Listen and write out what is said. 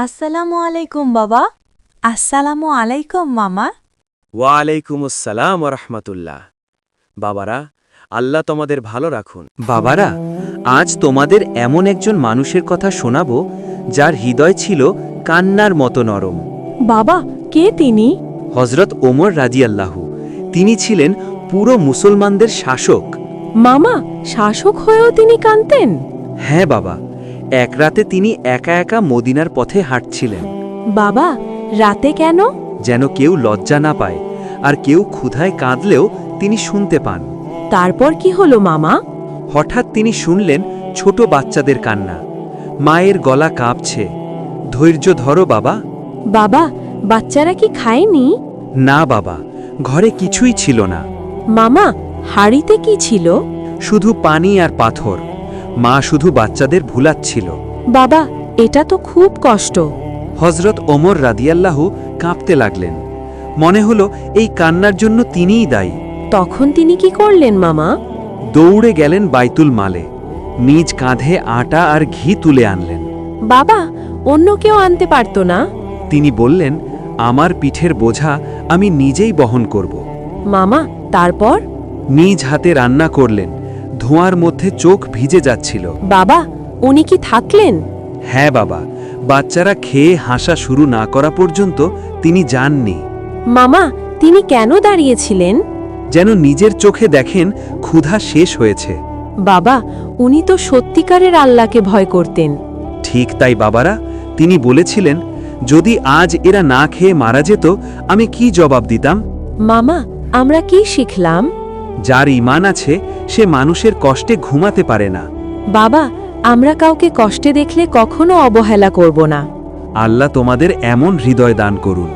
আসসালামু আলাইকুম বাবা। আসসালামু আলাইকুম মামা। ওয়ালাইকুম আসসালাম রহমতুল্লাহ। বাবারা, আল্লাহ তোমাদের ভালো রাখুন। বাবারা, আজ তোমাদের এমন একজন মানুষের কথা শোনাবো যার হৃদয় ছিল কান্নার মতো নরম। বাবা, কে তিনি? হজরত ওমর রাদিয়াল্লাহু। তিনি ছিলেন পুরো মুসলমানদের শাসক। মামা, শাসক হয়েও তিনি কাঁদতেন? হ্যাঁ বাবা, এক রাতে তিনি একা একা মদিনার পথে হাঁটছিলেন। বাবা, রাতে কেন? যেন কেউ লজ্জা না পায়, আর কেউ ক্ষুধায় কাঁদলেও তিনি শুনতে পান। তারপর কি হলো মামা? হঠাৎ তিনি শুনলেন ছোট বাচ্চাদের কান্না। মায়ের গলা কাঁপছে। ধৈর্য ধরো বাবা। বাবা, বাচ্চারা কি খায়নি? না বাবা, ঘরে কিছুই ছিল না। মামা, হাড়িতে কি ছিল? শুধু পানি আর পাথর। মা শুধু বাচ্চাদের ভুলাচ্ছিল। বাবা, এটা তো খুব কষ্ট। হজরত ওমর রাদিয়াল্লাহু কাঁপতে লাগলেন। মনে হলো এই কান্নার জন্য তিনিই দায়ী। তখন তিনি কি করলেন মামা? দৌড়ে গেলেন বাইতুল মালে। নিজ কাঁধে আটা আর ঘি তুলে আনলেন। বাবা, অন্য কেউ আনতে পারতো না? তিনি বললেন, আমার পিঠের বোঝা আমি নিজেই বহন করব। মামা, তারপর? নিজ হাতে রান্না করলেন। ধোঁয়ার মধ্যে চোখ ভিজে যাচ্ছিল। বাবা, উনি কি থাকলেন? হ্যাঁ বাবা, বাচ্চারা খেয়ে হাসা শুরু না করা পর্যন্ত তিনি যাননি। মামা, তিনি কেন দাঁড়িয়েছিলেন? যেন নিজের চোখে দেখেন ক্ষুধা শেষ হয়েছে। বাবা, উনি তো সত্যিকারের আল্লাহকে ভয় করতেন। ঠিক তাই বাবারা, তিনি বলেছিলেন, যদি আজ এরা না খেয়ে মারা যেত আমি কি জবাব দিতাম? মামা, আমরা কি শিখলাম? যার ঈমান আছে সে মানুষের কষ্টে ঘুমাতে পারে না। বাবা, আমরা কাউকে কষ্টে দেখলে কখনো অবহেলা করব না। আল্লাহ তোমাদের এমন হৃদয় দান করুন।